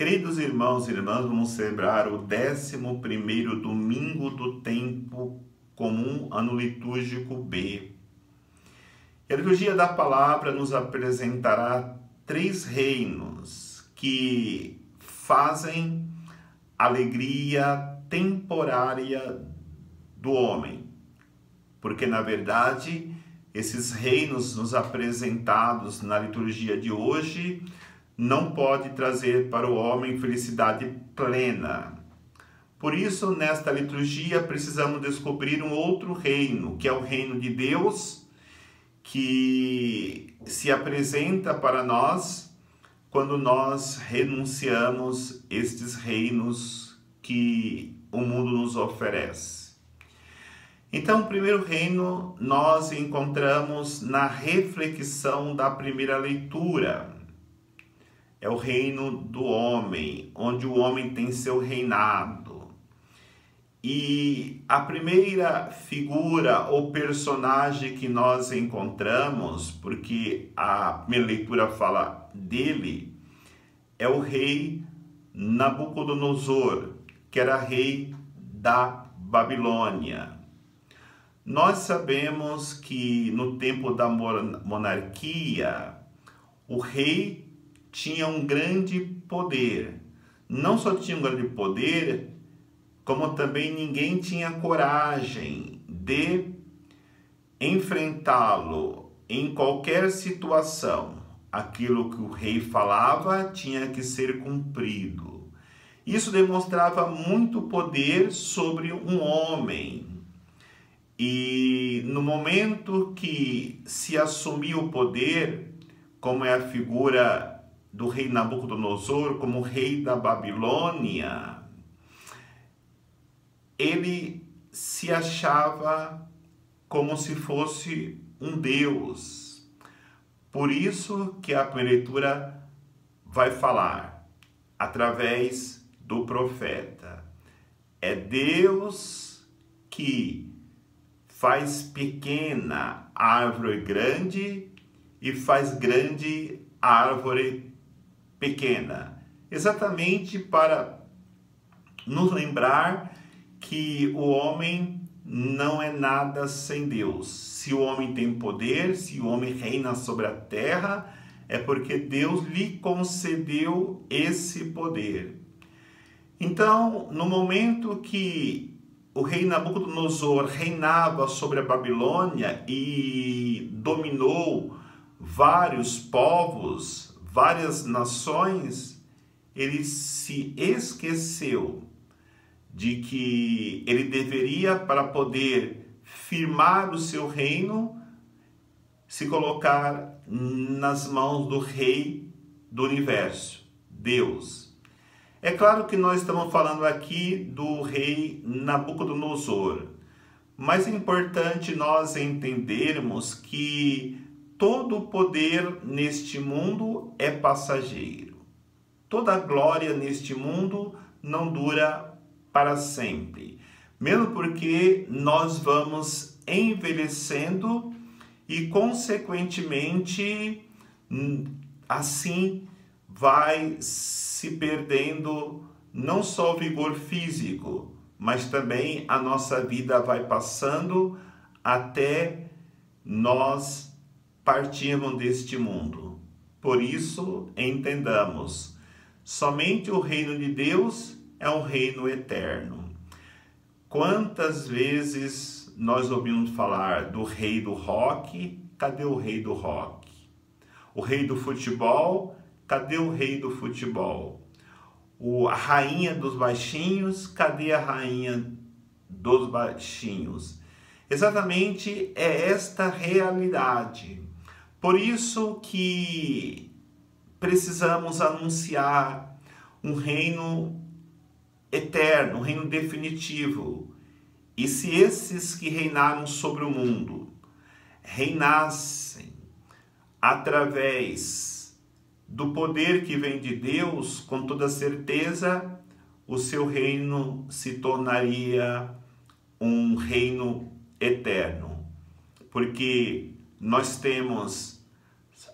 Queridos irmãos e irmãs, vamos celebrar o 11º domingo do tempo comum, ano litúrgico B. E a liturgia da palavra nos apresentará 3 reinos que fazem alegria temporária do homem. Porque, na verdade, esses reinos nos apresentados na liturgia de hoje não pode trazer para o homem felicidade plena. Por isso, nesta liturgia, precisamos descobrir um outro reino, que é o reino de Deus, que se apresenta para nós quando nós renunciamos estes reinos que o mundo nos oferece. Então, o primeiro reino nós encontramos na reflexão da primeira leitura. É o reino do homem, onde o homem tem seu reinado. E a primeira figura ou personagem que nós encontramos, porque a primeira leitura fala dele, é o rei Nabucodonosor, que era rei da Babilônia. Nós sabemos que no tempo da monarquia, o rei tinha um grande poder. Não só tinha um grande poder, como também ninguém tinha coragem de enfrentá-lo em qualquer situação. Aquilo que o rei falava tinha que ser cumprido. Isso demonstrava muito poder sobre um homem. E no momento que se assumiu o poder, como é a figura do rei Nabucodonosor, como rei da Babilônia, ele se achava como se fosse um Deus. Por isso que a primeira leitura vai falar através do profeta. É Deus que faz pequena a árvore grande e faz grande a árvore pequena, exatamente para nos lembrar que o homem não é nada sem Deus. Se o homem tem poder, se o homem reina sobre a terra, é porque Deus lhe concedeu esse poder. Então, no momento que o rei Nabucodonosor reinava sobre a Babilônia e dominou vários povos, várias nações, ele se esqueceu de que ele deveria, para poder firmar o seu reino, se colocar nas mãos do rei do universo, Deus. É claro que nós estamos falando aqui do rei Nabucodonosor, mas é importante nós entendermos que todo o poder neste mundo é passageiro. Toda a glória neste mundo não dura para sempre. Mesmo porque nós vamos envelhecendo e, consequentemente, assim vai se perdendo não só o vigor físico, mas também a nossa vida vai passando até nós partirmos deste mundo. Por isso, entendamos, somente o reino de Deus é um reino eterno. Quantas vezes nós ouvimos falar do rei do rock? Cadê o rei do rock? O rei do futebol? Cadê o rei do futebol? A rainha dos baixinhos? Cadê a rainha dos baixinhos? Exatamente é esta realidade. Por isso que precisamos anunciar um reino eterno, um reino definitivo. E se esses que reinaram sobre o mundo reinassem através do poder que vem de Deus, com toda certeza, o seu reino se tornaria um reino eterno. Porque nós temos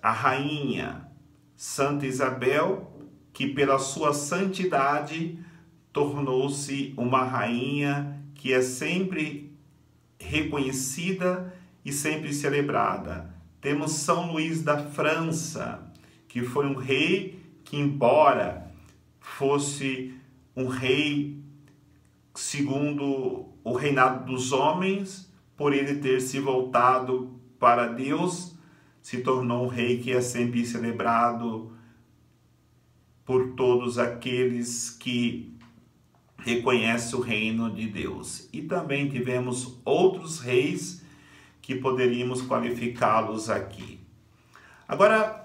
a rainha Santa Isabel, que pela sua santidade tornou-se uma rainha que é sempre reconhecida e sempre celebrada. Temos São Luís da França, que foi um rei que, embora fosse um rei segundo o reinado dos homens, por ele ter se voltado para Deus, se tornou um rei que é sempre celebrado por todos aqueles que reconhecem o reino de Deus. E também tivemos outros reis que poderíamos qualificá-los aqui. Agora,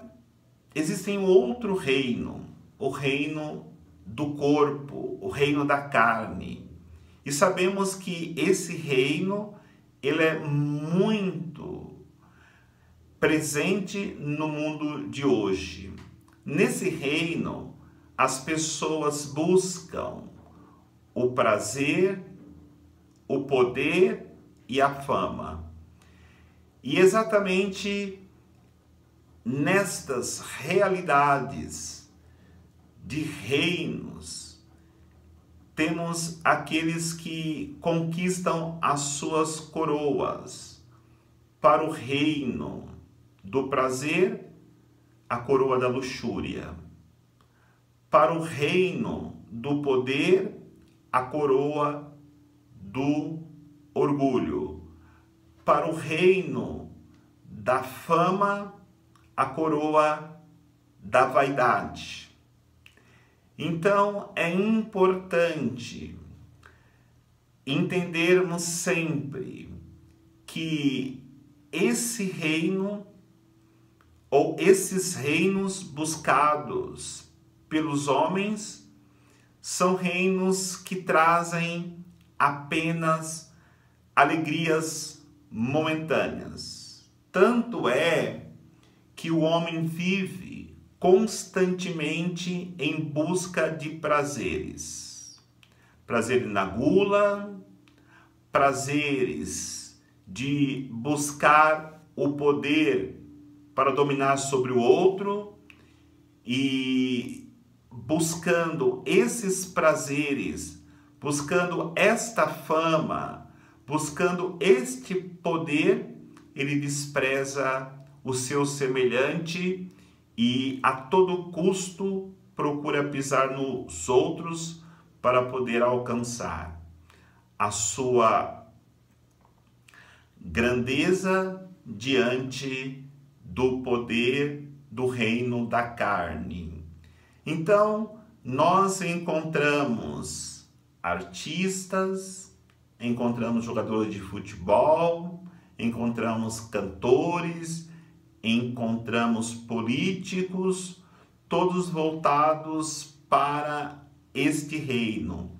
existe um outro reino, o reino do corpo, o reino da carne. E sabemos que esse reino, ele é muito presente no mundo de hoje. Nesse reino, as pessoas buscam o prazer, o poder e a fama. E exatamente nestas realidades de reinos, temos aqueles que conquistam as suas coroas. Para o reino do prazer, a coroa da luxúria. Para o reino do poder, a coroa do orgulho. Para o reino da fama, a coroa da vaidade. Então, é importante entendermos sempre que esse reino, ou esses reinos buscados pelos homens, são reinos que trazem apenas alegrias momentâneas. Tanto é que o homem vive constantemente em busca de prazeres. Prazer na gula, prazeres de buscar o poder para dominar sobre o outro, e buscando esses prazeres, buscando esta fama, buscando este poder, ele despreza o seu semelhante e a todo custo procura pisar nos outros para poder alcançar a sua grandeza diante do poder do reino da carne. Então, nós encontramos artistas, encontramos jogadores de futebol, encontramos cantores, encontramos políticos, todos voltados para este reino.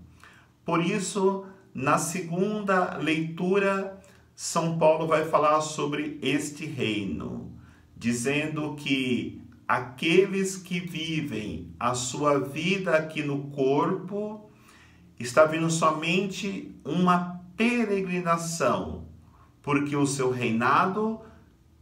Por isso, na segunda leitura, São Paulo vai falar sobre este reino, dizendo que aqueles que vivem a sua vida aqui no corpo, está vindo somente uma peregrinação, porque o seu reinado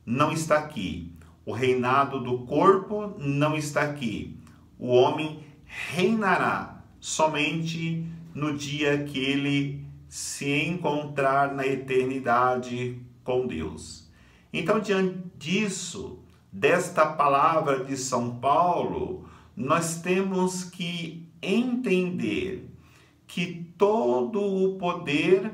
não está aqui. O reinado do corpo não está aqui. O homem reinará somente no dia que ele se encontrar na eternidade com Deus. Então, diante disso, desta palavra de São Paulo, nós temos que entender que todo o poder,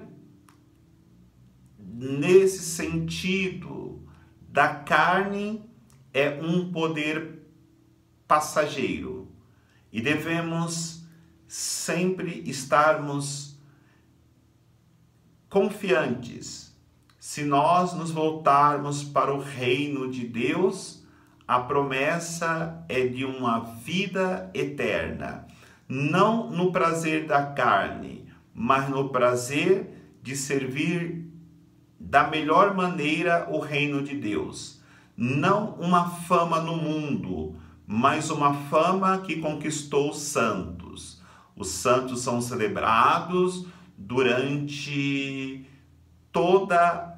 nesse sentido da carne, é um poder passageiro. E devemos sempre estarmos confiantes. Se nós nos voltarmos para o reino de Deus, a promessa é de uma vida eterna. Não no prazer da carne, mas no prazer de servir da melhor maneira o reino de Deus. Não uma fama no mundo, mas uma fama que conquistou os santos. Os santos são celebrados durante toda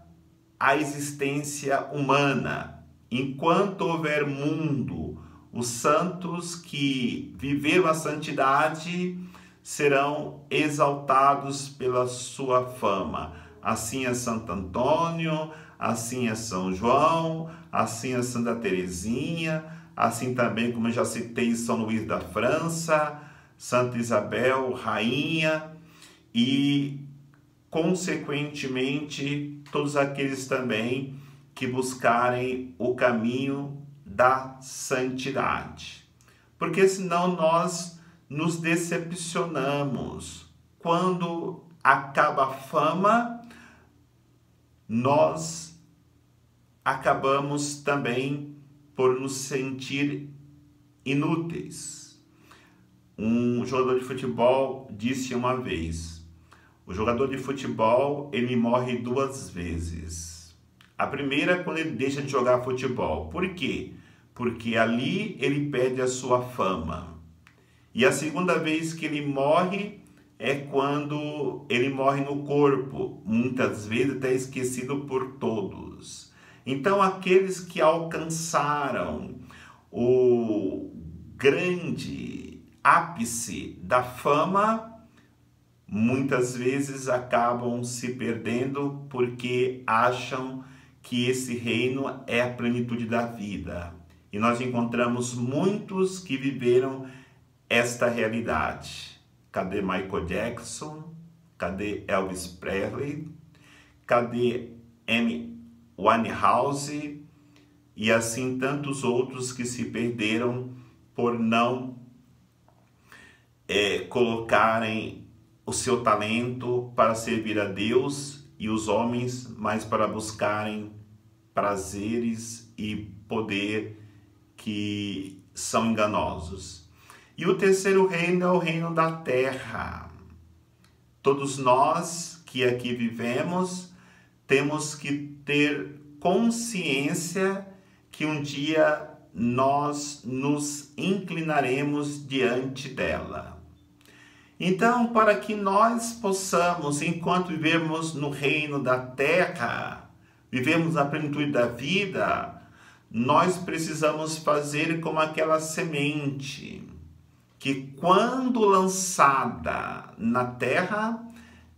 a existência humana. Enquanto houver mundo, os santos que viveram a santidade serão exaltados pela sua fama. Assim é Santo Antônio, assim é São João, assim é Santa Teresinha, assim também, como eu já citei, São Luís da França, Santa Isabel, rainha, e, consequentemente, todos aqueles também que buscarem o caminho da santidade. Porque senão nós nos decepcionamos. Quando acaba a fama, nós acabamos também por nos sentir inúteis. Um jogador de futebol disse uma vez: o jogador de futebol, ele morre 2 vezes. A primeira, quando ele deixa de jogar futebol. Por quê? Porque ali ele perde a sua fama. E a segunda vez que ele morre é quando ele morre no corpo, muitas vezes até esquecido por todos. Então, aqueles que alcançaram o grande ápice da fama, muitas vezes acabam se perdendo porque acham que esse reino é a plenitude da vida. E nós encontramos muitos que viveram esta realidade. Cadê Michael Jackson? Cadê Elvis Presley? Cadê Amy Winehouse? E assim tantos outros que se perderam por não colocarem o seu talento para servir a Deus e os homens, mas para buscarem prazeres e poder que são enganosos. E o terceiro reino é o reino da terra. Todos nós que aqui vivemos temos que ter consciência que um dia nós nos inclinaremos diante dela. Então, para que nós possamos, enquanto vivemos no reino da terra, vivemos a plenitude da vida, nós precisamos fazer como aquela semente, que quando lançada na terra,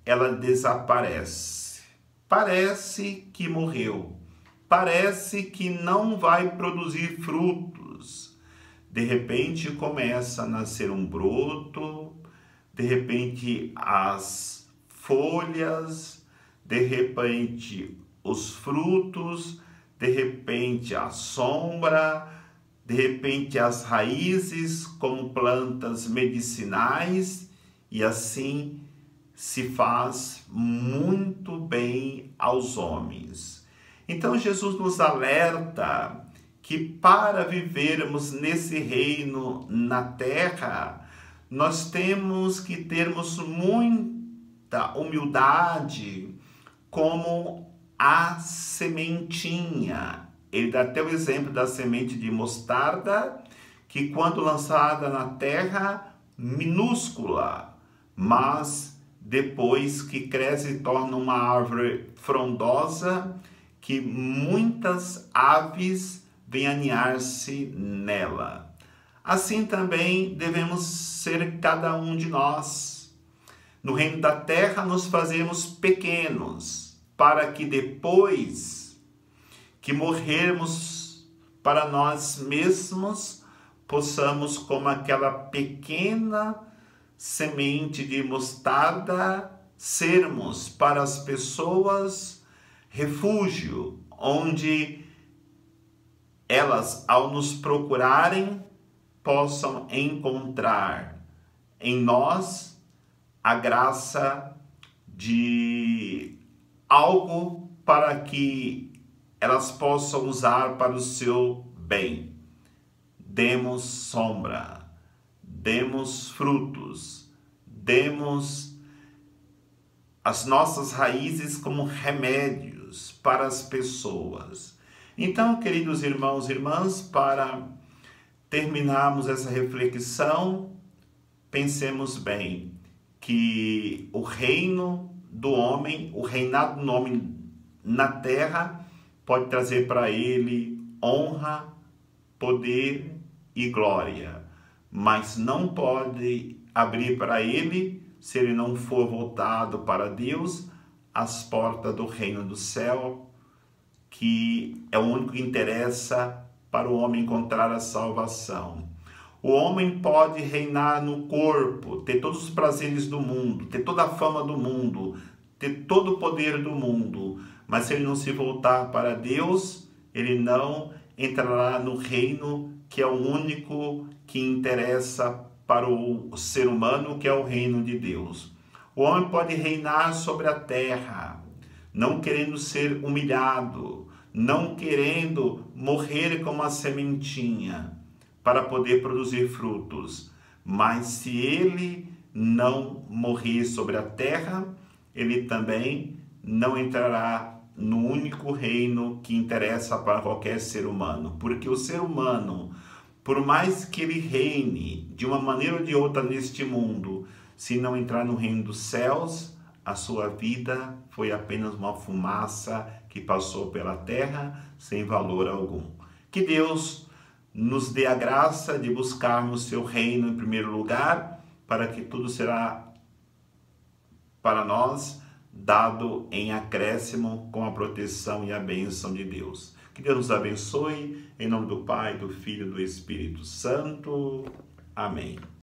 ela desaparece. Parece que morreu, parece que não vai produzir frutos. De repente começa a nascer um broto, de repente as folhas, de repente os frutos, de repente a sombra, de repente as raízes como plantas medicinais, e assim se faz muito bem aos homens. Então Jesus nos alerta que para vivermos nesse reino na terra, nós temos que termos muita humildade como a sementinha. Ele dá até o exemplo da semente de mostarda, que quando lançada na terra, minúscula, mas depois que cresce e torna uma árvore frondosa, que muitas aves vêm aninhar-se nela. Assim também devemos ser cada um de nós. No reino da terra nos fazemos pequenos, para que depois que morrermos para nós mesmos, possamos, como aquela pequena semente de mostarda, sermos para as pessoas refúgio, onde elas, ao nos procurarem, possam encontrar em nós a graça de algo para que elas possam usar para o seu bem. Demos sombra, demos frutos, demos as nossas raízes como remédios para as pessoas. Então, queridos irmãos e irmãs, para terminarmos essa reflexão, pensemos bem que o reino do homem, o reinado do homem na terra, pode trazer para ele honra, poder e glória, mas não pode abrir para ele, se ele não for voltado para Deus, as portas do reino do céu, que é o único que interessa para o homem encontrar a salvação. O homem pode reinar no corpo, ter todos os prazeres do mundo, ter toda a fama do mundo, ter todo o poder do mundo, mas se ele não se voltar para Deus, ele não entrará no reino que é o único que interessa para o ser humano, que é o reino de Deus. O homem pode reinar sobre a terra, não querendo ser humilhado, não querendo morrer como a sementinha para poder produzir frutos. Mas se ele não morrer sobre a terra, ele também não entrará no único reino que interessa para qualquer ser humano. Porque o ser humano, por mais que ele reine de uma maneira ou de outra neste mundo, se não entrar no reino dos céus, a sua vida foi apenas uma fumaça que passou pela terra sem valor algum. Que Deus nos dê a graça de buscarmos seu reino em primeiro lugar, para que tudo será para nós dado em acréscimo com a proteção e a bênção de Deus. Que Deus nos abençoe, em nome do Pai, do Filho e do Espírito Santo. Amém.